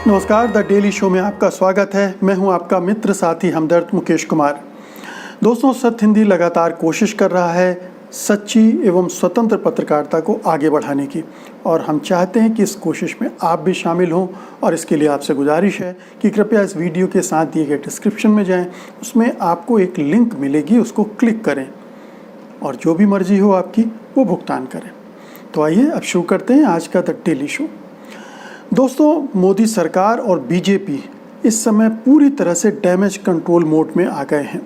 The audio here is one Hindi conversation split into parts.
नमस्कार, द डेली शो में आपका स्वागत है। मैं हूं आपका मित्र साथी हमदर्द मुकेश कुमार। दोस्तों, सत्य हिंदी लगातार कोशिश कर रहा है सच्ची एवं स्वतंत्र पत्रकारिता को आगे बढ़ाने की, और हम चाहते हैं कि इस कोशिश में आप भी शामिल हों। और इसके लिए आपसे गुजारिश है कि कृपया इस वीडियो के साथ दिए गए डिस्क्रिप्शन में जाएं, उसमें आपको एक लिंक मिलेगी, उसको क्लिक करें और जो भी मर्जी हो आपकी वो भुगतान करें। तो आइए अब शुरू करते हैं आज का द डेली शो। दोस्तों, मोदी सरकार और बीजेपी इस समय पूरी तरह से डैमेज कंट्रोल मोड में आ गए हैं।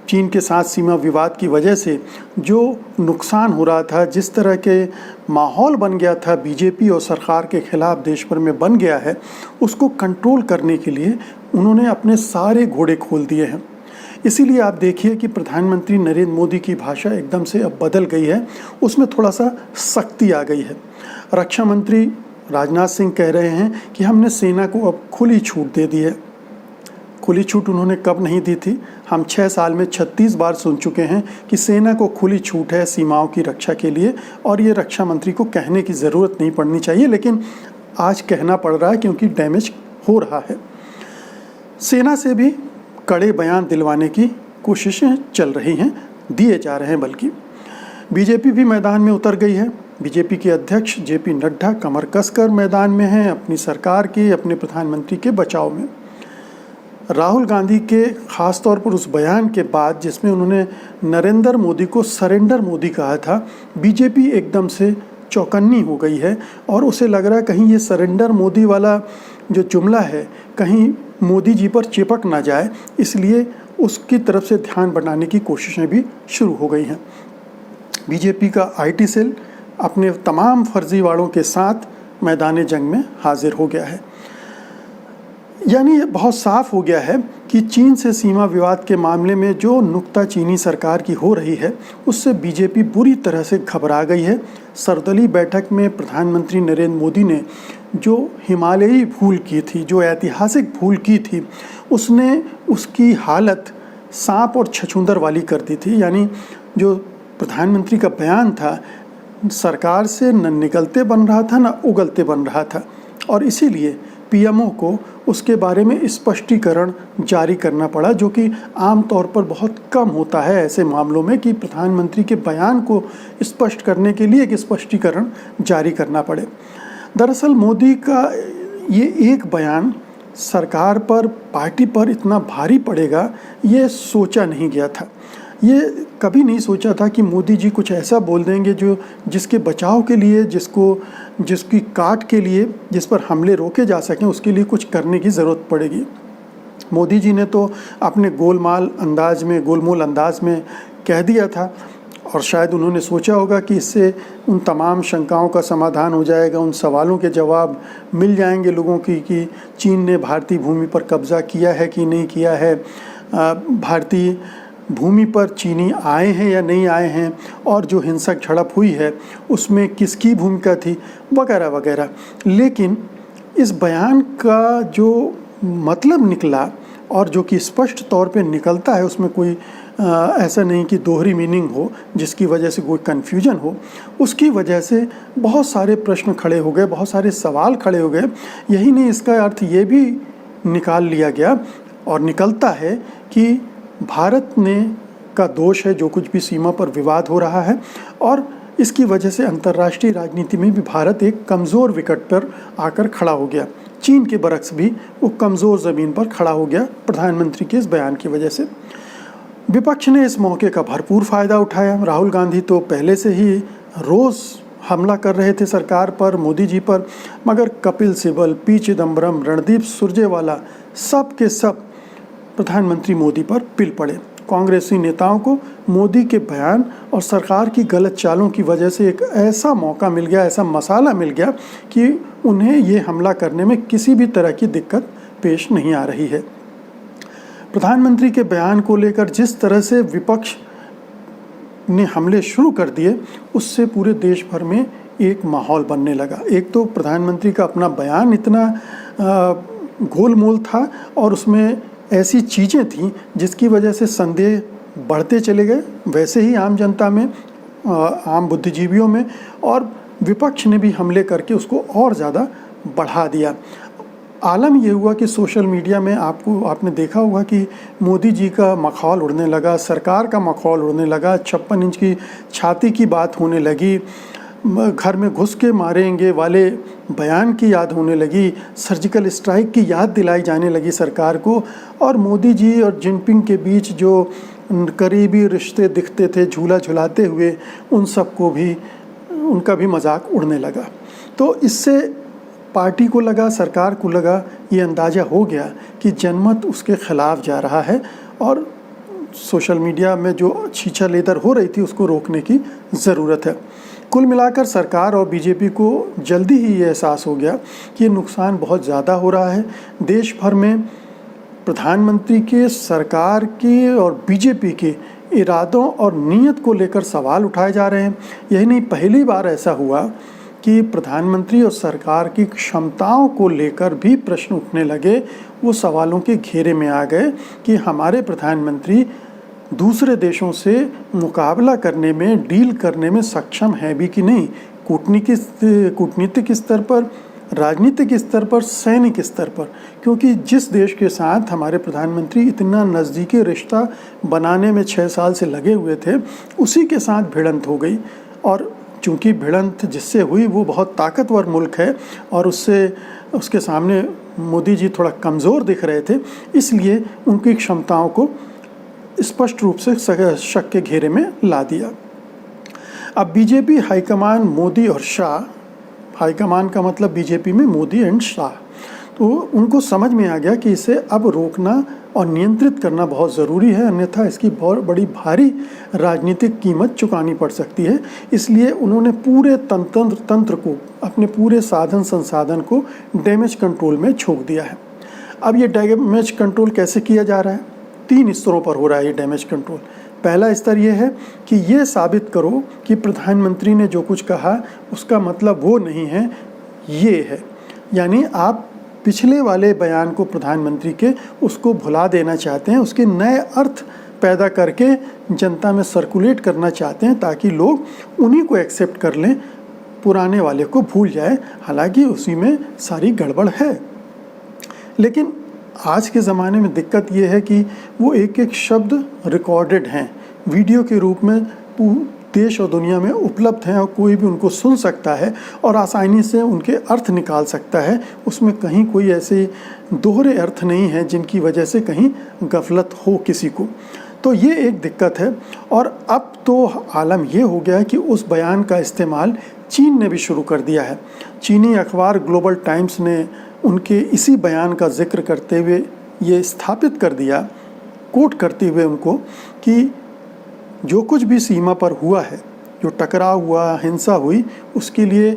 चीन के साथ सीमा विवाद की वजह से जो नुकसान हो रहा था, जिस तरह के माहौल बन गया था बीजेपी और सरकार के खिलाफ देश भर में बन गया है, उसको कंट्रोल करने के लिए उन्होंने अपने सारे घोड़े खोल दिए हैं। इसीलिए आप देखिए कि प्रधानमंत्री नरेंद्र मोदी की भाषा एकदम से अब बदल गई है, उसमें थोड़ा सा सख्ती आ गई है। रक्षा मंत्री राजनाथ सिंह कह रहे हैं कि हमने सेना को अब खुली छूट दे दी है। खुली छूट उन्होंने कब नहीं दी थी? हम 6 साल में 36 बार सुन चुके हैं कि सेना को खुली छूट है सीमाओं की रक्षा के लिए, और ये रक्षा मंत्री को कहने की ज़रूरत नहीं पड़नी चाहिए, लेकिन आज कहना पड़ रहा है क्योंकि डैमेज हो रहा है। सेना से भी कड़े बयान दिलवाने की कोशिशें चल रही हैं, दिए जा रहे हैं बल्कि। बीजेपी भी मैदान में उतर गई है। बीजेपी के अध्यक्ष जेपी नड्डा कमर कसकर मैदान में हैं, अपनी सरकार के, अपने प्रधानमंत्री के बचाव में। राहुल गांधी के ख़ास तौर पर उस बयान के बाद जिसमें उन्होंने नरेंद्र मोदी को सरेंडर मोदी कहा था, बीजेपी एकदम से चौकन्नी हो गई है और उसे लग रहा है कहीं ये सरेंडर मोदी वाला जो जुमला है कहीं मोदी जी पर चिपक ना जाए, इसलिए उसकी तरफ से ध्यान बढ़ाने की कोशिशें भी शुरू हो गई हैं। बीजेपी का आईटी सेल अपने तमाम फर्जीवाड़ों के साथ मैदान जंग में हाजिर हो गया है। यानी ये बहुत साफ हो गया है कि चीन से सीमा विवाद के मामले में जो नुक्ताचीनी सरकार की हो रही है, उससे बीजेपी बुरी तरह से घबरा गई है। सर्वदलीय बैठक में प्रधानमंत्री नरेंद्र मोदी ने जो हिमालयी भूल की थी, जो ऐतिहासिक भूल की थी, उसने उसकी हालत सांप और छछूंदर वाली कर दी थी। यानी जो प्रधानमंत्री का बयान था, सरकार से न निकलते बन रहा था न उगलते बन रहा था, और इसीलिए पीएमओ को उसके बारे में स्पष्टीकरण जारी करना पड़ा, जो कि आम तौर पर बहुत कम होता है ऐसे मामलों में कि प्रधानमंत्री के बयान को स्पष्ट करने के लिए एक स्पष्टीकरण जारी करना पड़े। दरअसल मोदी का ये एक बयान सरकार पर, पार्टी पर इतना भारी पड़ेगा, ये सोचा नहीं गया था। ये कभी नहीं सोचा था कि मोदी जी कुछ ऐसा बोल देंगे जो जिसके बचाव के लिए, जिसकी काट के लिए, जिस पर हमले रोके जा सकें, उसके लिए कुछ करने की ज़रूरत पड़ेगी। मोदी जी ने तो अपने गोलमाल अंदाज में कह दिया था, और शायद उन्होंने सोचा होगा कि इससे उन तमाम शंकाओं का समाधान हो जाएगा, उन सवालों के जवाब मिल जाएंगे लोगों की कि चीन ने भारतीय भूमि पर कब्ज़ा किया है कि नहीं किया है, भारतीय भूमि पर चीनी आए हैं या नहीं आए हैं, और जो हिंसक झड़प हुई है उसमें किसकी भूमिका थी, वगैरह वगैरह। लेकिन इस बयान का जो मतलब निकला और जो कि स्पष्ट तौर पे निकलता है, उसमें कोई ऐसा नहीं कि दोहरी मीनिंग हो जिसकी वजह से कोई कन्फ्यूजन हो, उसकी वजह से बहुत सारे प्रश्न खड़े हो गए, बहुत सारे सवाल खड़े हो गए। यही नहीं, इसका अर्थ ये भी निकाल लिया गया और निकलता है कि भारत ने का दोष है जो कुछ भी सीमा पर विवाद हो रहा है, और इसकी वजह से अंतर्राष्ट्रीय राजनीति में भी भारत एक कमज़ोर विकेट पर आकर खड़ा हो गया। चीन के बरक्स भी वो कमज़ोर ज़मीन पर खड़ा हो गया प्रधानमंत्री के इस बयान की वजह से। विपक्ष ने इस मौके का भरपूर फ़ायदा उठाया। राहुल गांधी तो पहले से ही रोज़ हमला कर रहे थे सरकार पर, मोदी जी पर, मगर कपिल सिब्बल, पी चिदम्बरम, रणदीप सुरजेवाला, सब के सब प्रधानमंत्री मोदी पर पिल पड़े। कांग्रेसी नेताओं को मोदी के बयान और सरकार की गलत चालों की वजह से एक ऐसा मौका मिल गया, ऐसा मसाला मिल गया कि उन्हें ये हमला करने में किसी भी तरह की दिक्कत पेश नहीं आ रही है। प्रधानमंत्री के बयान को लेकर जिस तरह से विपक्ष ने हमले शुरू कर दिए, उससे पूरे देश भर में एक माहौल बनने लगा। एक तो प्रधानमंत्री का अपना बयान इतना गोलमोल था और उसमें ऐसी चीज़ें थीं जिसकी वजह से संदेह बढ़ते चले गए, वैसे ही आम जनता में, आम बुद्धिजीवियों में, और विपक्ष ने भी हमले करके उसको और ज़्यादा बढ़ा दिया। आलम ये हुआ कि सोशल मीडिया में आपने देखा होगा कि मोदी जी का मखौल उड़ने लगा, सरकार का मखौल उड़ने लगा, 56 इंच की छाती की बात होने लगी, घर में घुस के मारेंगे वाले बयान की याद होने लगी, सर्जिकल स्ट्राइक की याद दिलाई जाने लगी सरकार को, और मोदी जी और जिनपिंग के बीच जो करीबी रिश्ते दिखते थे झूला झुलाते हुए, उन सबको भी उनका भी मजाक उड़ने लगा। तो इससे पार्टी को लगा, सरकार को लगा, ये अंदाज़ा हो गया कि जनमत उसके ख़िलाफ़ जा रहा है और सोशल मीडिया में जो छीछा लेदर हो रही थी उसको रोकने की ज़रूरत है। कुल मिलाकर सरकार और बीजेपी को जल्दी ही ये एहसास हो गया कि ये नुकसान बहुत ज़्यादा हो रहा है। देश भर में प्रधानमंत्री के, सरकार के और बीजेपी के इरादों और नीयत को लेकर सवाल उठाए जा रहे हैं। यही नहीं, पहली बार ऐसा हुआ कि प्रधानमंत्री और सरकार की क्षमताओं को लेकर भी प्रश्न उठने लगे। वो सवालों के घेरे में आ गए कि हमारे प्रधानमंत्री दूसरे देशों से मुकाबला करने में, डील करने में सक्षम है भी कि नहीं, कूटनीतिक स्तर पर, राजनीतिक स्तर पर, सैनिक स्तर पर। क्योंकि जिस देश के साथ हमारे प्रधानमंत्री इतना नज़दीकी रिश्ता बनाने में 6 साल से लगे हुए थे, उसी के साथ भिड़ंत हो गई। और चूँकि भिड़ंत जिससे हुई वो बहुत ताकतवर मुल्क है और उसके सामने मोदी जी थोड़ा कमज़ोर दिख रहे थे, इसलिए उनकी क्षमताओं को स्पष्ट रूप से शक के घेरे में ला दिया। अब बीजेपी हाईकमान मोदी और शाह, हाईकमान का मतलब बीजेपी में मोदी एंड शाह, तो उनको समझ में आ गया कि इसे अब रोकना और नियंत्रित करना बहुत ज़रूरी है, अन्यथा इसकी बहुत बड़ी भारी राजनीतिक कीमत चुकानी पड़ सकती है। इसलिए उन्होंने पूरे तंत्र को, अपने पूरे साधन संसाधन को डैमेज कंट्रोल में झोंक दिया है। अब ये डैमेज कंट्रोल कैसे किया जा रहा है? 3 स्तरों पर हो रहा है ये डैमेज कंट्रोल। पहला स्तर ये है कि ये साबित करो कि प्रधानमंत्री ने जो कुछ कहा उसका मतलब वो नहीं है, ये है। यानी आप पिछले वाले बयान को प्रधानमंत्री के उसको भुला देना चाहते हैं, उसके नए अर्थ पैदा करके जनता में सर्कुलेट करना चाहते हैं ताकि लोग उन्हीं को एक्सेप्ट कर लें, पुराने वाले को भूल जाए, हालांकि उसी में सारी गड़बड़ है। लेकिन आज के ज़माने में दिक्कत ये है कि वो एक एक शब्द रिकॉर्डेड हैं, वीडियो के रूप में देश और दुनिया में उपलब्ध हैं और कोई भी उनको सुन सकता है और आसानी से उनके अर्थ निकाल सकता है। उसमें कहीं कोई ऐसे दोहरे अर्थ नहीं है जिनकी वजह से कहीं गफलत हो किसी को। तो ये एक दिक्कत है। और अब तो आलम ये हो गया है कि उस बयान का इस्तेमाल चीन ने भी शुरू कर दिया है। चीनी अखबार ग्लोबल टाइम्स ने उनके इसी बयान का जिक्र करते हुए ये स्थापित कर दिया, कोट करते हुए उनको, कि जो कुछ भी सीमा पर हुआ है, जो टकराव हुआ, हिंसा हुई, उसके लिए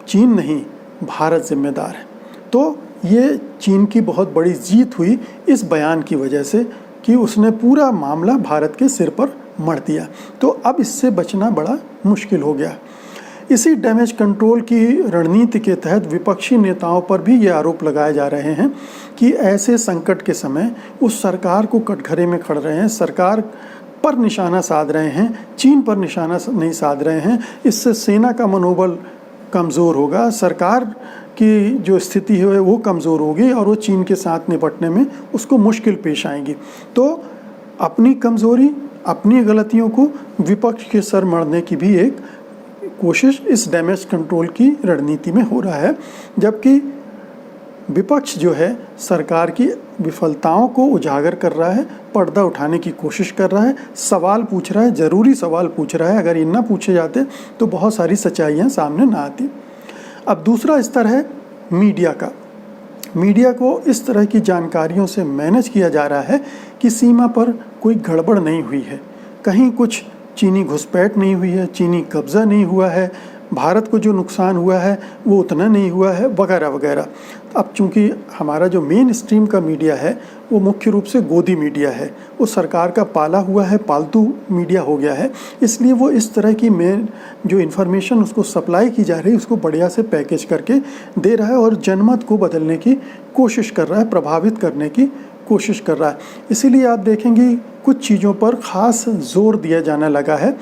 चीन नहीं भारत जिम्मेदार है। तो ये चीन की बहुत बड़ी जीत हुई इस बयान की वजह से कि उसने पूरा मामला भारत के सिर पर मढ़ दिया। तो अब इससे बचना बड़ा मुश्किल हो गया। इसी डैमेज कंट्रोल की रणनीति के तहत विपक्षी नेताओं पर भी ये आरोप लगाए जा रहे हैं कि ऐसे संकट के समय उस सरकार को कटघरे में खड़ रहे हैं, सरकार पर निशाना साध रहे हैं, चीन पर निशाना नहीं साध रहे हैं। इससे सेना का मनोबल कमज़ोर होगा, सरकार की जो स्थिति है वो कमज़ोर होगी और वो चीन के साथ निपटने में उसको मुश्किल पेश आएंगी। तो अपनी कमज़ोरी, अपनी गलतियों को विपक्ष के सर मढ़ने की भी एक कोशिश इस डैमेज कंट्रोल की रणनीति में हो रहा है। जबकि विपक्ष जो है सरकार की विफलताओं को उजागर कर रहा है, पर्दा उठाने की कोशिश कर रहा है, सवाल पूछ रहा है, ज़रूरी सवाल पूछ रहा है। अगर ये ना पूछे जाते तो बहुत सारी सच्चाइयाँ सामने ना आती। अब दूसरा स्तर है मीडिया का। मीडिया को इस तरह की जानकारियों से मैनेज किया जा रहा है कि सीमा पर कोई गड़बड़ नहीं हुई है, कहीं कुछ चीनी घुसपैठ नहीं हुई है, चीनी कब्ज़ा नहीं हुआ है, भारत को जो नुकसान हुआ है वो उतना नहीं हुआ है, वगैरह वगैरह। अब चूंकि हमारा जो मेन स्ट्रीम का मीडिया है वो मुख्य रूप से गोदी मीडिया है, वो सरकार का पाला हुआ है, पालतू मीडिया हो गया है, इसलिए वो इस तरह की मेन जो इन्फॉर्मेशन उसको सप्लाई की जा रही है उसको बढ़िया से पैकेज करके दे रहा है और जनमत को बदलने की कोशिश कर रहा है, प्रभावित करने की कोशिश कर रहा है। इसीलिए आप देखेंगे कुछ चीज़ों पर ख़ास जोर दिया जाने लगा है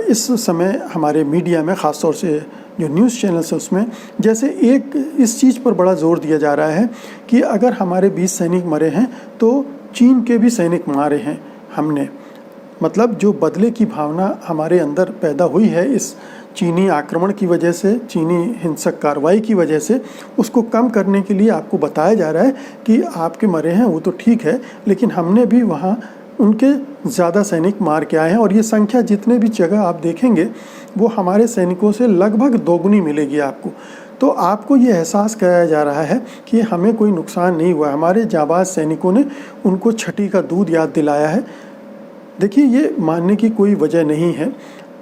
इस समय हमारे मीडिया में, ख़ास तौर से जो न्यूज़ चैनल्स है उसमें, जैसे एक इस चीज़ पर बड़ा जोर दिया जा रहा है कि अगर हमारे 20 सैनिक मरे हैं तो चीन के भी सैनिक मारे हैं हमने। मतलब जो बदले की भावना हमारे अंदर पैदा हुई है इस चीनी आक्रमण की वजह से, चीनी हिंसक कार्रवाई की वजह से, उसको कम करने के लिए आपको बताया जा रहा है कि आपके मरे हैं वो तो ठीक है, लेकिन हमने भी वहाँ उनके ज़्यादा सैनिक मार के आए हैं। और ये संख्या जितने भी जगह आप देखेंगे वो हमारे सैनिकों से लगभग दोगुनी मिलेगी आपको। तो आपको ये एहसास कराया जा रहा है कि हमें कोई नुकसान नहीं हुआ, हमारे जाबाज सैनिकों ने उनको छठी का दूध याद दिलाया है। देखिए, ये मानने की कोई वजह नहीं है,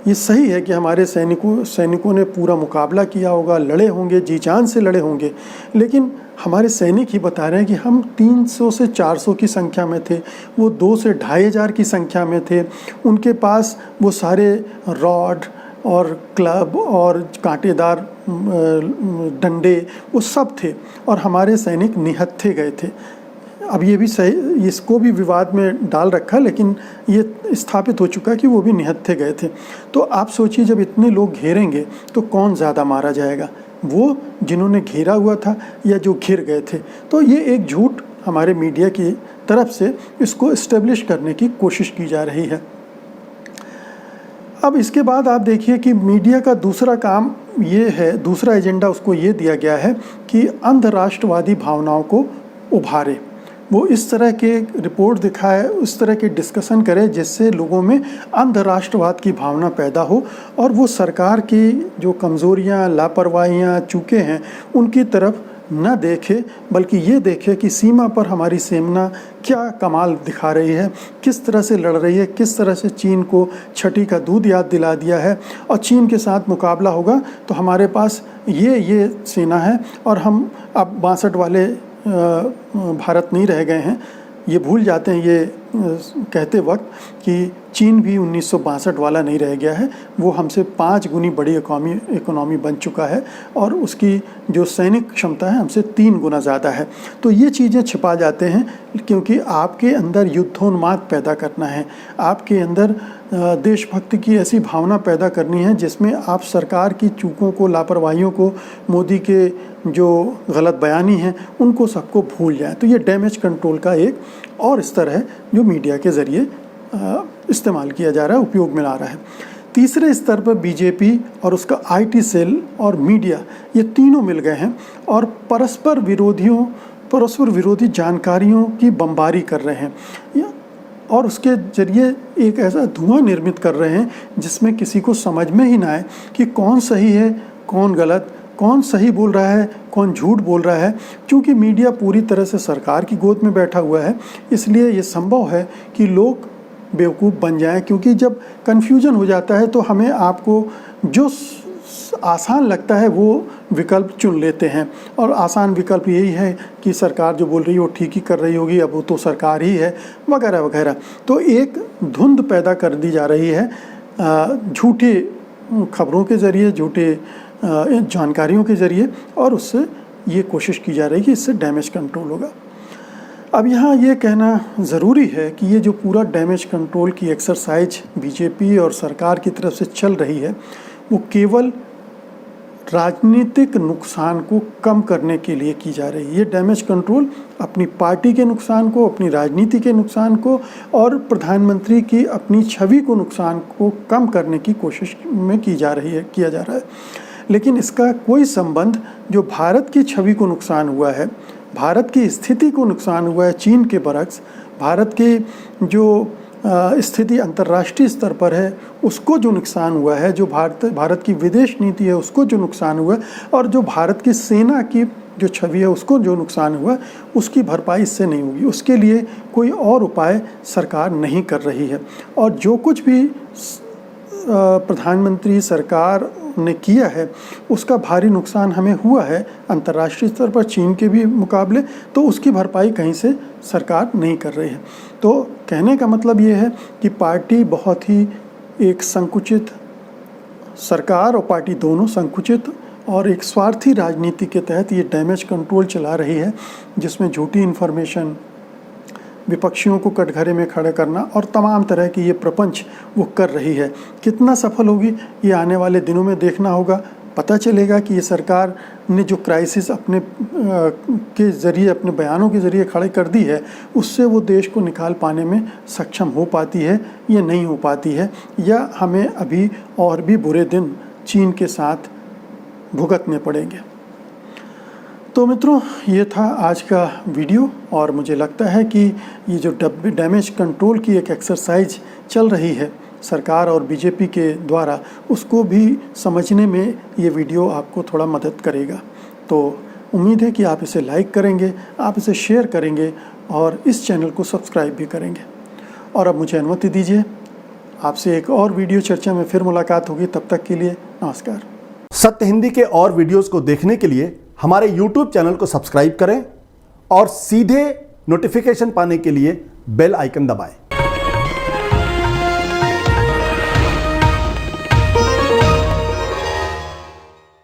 ये सही है कि हमारे सैनिकों ने पूरा मुकाबला किया होगा, लड़े होंगे, जी जान से लड़े होंगे, लेकिन हमारे सैनिक ही बता रहे हैं कि हम 300 से 400 की संख्या में थे, वो 2 से 2500 की संख्या में थे। उनके पास वो सारे रॉड और क्लब और कांटेदार डंडे वो सब थे, और हमारे सैनिक निहत्थे गए थे। अब ये भी सही, इसको भी विवाद में डाल रखा, लेकिन ये स्थापित हो चुका कि वो भी निहत्थे गए थे। तो आप सोचिए, जब इतने लोग घेरेंगे तो कौन ज़्यादा मारा जाएगा, वो जिन्होंने घेरा हुआ था या जो घिर गए थे। तो ये एक झूठ हमारे मीडिया की तरफ से इसको इस्टेब्लिश करने की कोशिश की जा रही है। अब इसके बाद आप देखिए कि मीडिया का दूसरा काम ये है, दूसरा एजेंडा उसको ये दिया गया है कि अंधराष्ट्रवादी भावनाओं को उभारे। वो इस तरह के रिपोर्ट दिखाए, उस तरह के डिस्कशन करे जिससे लोगों में अंधराष्ट्रवाद की भावना पैदा हो, और वो सरकार की जो कमज़ोरियाँ, लापरवाहियाँ, चूकें हैं उनकी तरफ न देखे, बल्कि ये देखे कि सीमा पर हमारी सेना क्या कमाल दिखा रही है, किस तरह से लड़ रही है, किस तरह से चीन को छठी का दूध याद दिला दिया है, और चीन के साथ मुकाबला होगा तो हमारे पास ये सेना है, और हम अब 62 वाले भारत नहीं रह गए हैं। ये भूल जाते हैं ये कहते वक्त कि चीन भी 1962 वाला नहीं रह गया है, वो हमसे 5 गुनी बड़ी इकोनॉमी बन चुका है, और उसकी जो सैनिक क्षमता है हमसे 3 गुना ज़्यादा है। तो ये चीज़ें छिपा जाते हैं, क्योंकि आपके अंदर युद्धोन्माद पैदा करना है, आपके अंदर देशभक्ति की ऐसी भावना पैदा करनी है जिसमें आप सरकार की चूकों को, लापरवाहियों को, मोदी के जो गलत बयानी हैं उनको सबको भूल जाएं। तो ये डैमेज कंट्रोल का एक और स्तर है जो मीडिया के ज़रिए इस्तेमाल किया जा रहा है, उपयोग में ला रहा है। तीसरे स्तर पर बीजेपी और उसका आईटी सेल और मीडिया, ये तीनों मिल गए हैं और परस्पर विरोधी जानकारियों की बमबारी कर रहे हैं, और उसके ज़रिए एक ऐसा धुआं निर्मित कर रहे हैं जिसमें किसी को समझ में ही ना आए कि कौन सही है, कौन गलत, कौन सही बोल रहा है, कौन झूठ बोल रहा है। क्योंकि मीडिया पूरी तरह से सरकार की गोद में बैठा हुआ है, इसलिए ये संभव है कि लोग बेवकूफ़ बन जाएं, क्योंकि जब कन्फ्यूजन हो जाता है तो हमें आपको जो आसान लगता है वो विकल्प चुन लेते हैं, और आसान विकल्प यही है कि सरकार जो बोल रही है वो ठीक ही कर रही होगी, अब वो तो सरकार ही है, वगैरह वगैरह। तो एक धुंध पैदा कर दी जा रही है झूठी खबरों के ज़रिए, झूठे जानकारियों के ज़रिए, और उससे ये कोशिश की जा रही है कि इससे डैमेज कंट्रोल होगा। अब यहाँ ये कहना ज़रूरी है कि ये जो पूरा डैमेज कंट्रोल की एक्सरसाइज बीजेपी और सरकार की तरफ से चल रही है, वो केवल राजनीतिक नुकसान को कम करने के लिए की जा रही है। ये डैमेज कंट्रोल अपनी पार्टी के नुकसान को, अपनी राजनीति के नुकसान को, और प्रधानमंत्री की अपनी छवि को नुकसान को कम करने की कोशिश में किया जा रहा है। लेकिन इसका कोई संबंध जो भारत की छवि को नुकसान हुआ है, भारत की स्थिति को नुकसान हुआ है चीन के बरक्स, भारत की जो स्थिति अंतर्राष्ट्रीय स्तर पर है उसको जो नुकसान हुआ है, जो भारत की विदेश नीति है उसको जो नुकसान हुआ है, और जो भारत की सेना की जो छवि है उसको जो नुकसान हुआ, उसकी भरपाई इससे नहीं होगी। उसके लिए कोई और उपाय सरकार नहीं कर रही है, और जो कुछ भी प्रधानमंत्री सरकार ने किया है उसका भारी नुकसान हमें हुआ है अंतर्राष्ट्रीय स्तर पर चीन के भी मुकाबले, तो उसकी भरपाई कहीं से सरकार नहीं कर रही है। तो कहने का मतलब ये है कि पार्टी बहुत ही एक संकुचित, सरकार और पार्टी दोनों संकुचित और एक स्वार्थी राजनीति के तहत ये डैमेज कंट्रोल चला रही है, जिसमें झूठी इन्फॉर्मेशन, विपक्षियों को कटघरे में खड़ा करना और तमाम तरह की ये प्रपंच वो कर रही है। कितना सफल होगी ये आने वाले दिनों में देखना होगा। पता चलेगा कि ये सरकार ने जो क्राइसिस अपने के ज़रिए, अपने बयानों के ज़रिए खड़े कर दी है, उससे वो देश को निकाल पाने में सक्षम हो पाती है या नहीं हो पाती है, या हमें अभी और भी बुरे दिन चीन के साथ भुगतने पड़ेंगे। तो मित्रों, ये था आज का वीडियो, और मुझे लगता है कि ये जो डैमेज कंट्रोल की एक एक्सरसाइज चल रही है सरकार और बीजेपी के द्वारा, उसको भी समझने में ये वीडियो आपको थोड़ा मदद करेगा। तो उम्मीद है कि आप इसे लाइक करेंगे, आप इसे शेयर करेंगे और इस चैनल को सब्सक्राइब भी करेंगे। और अब मुझे अनुमति दीजिए, आपसे एक और वीडियो चर्चा में फिर मुलाकात होगी। तब तक के लिए नमस्कार। सत्य हिंदी के और वीडियोस को देखने के लिए हमारे YouTube चैनल को सब्सक्राइब करें और सीधे नोटिफिकेशन पाने के लिए बेल आइकन दबाएं।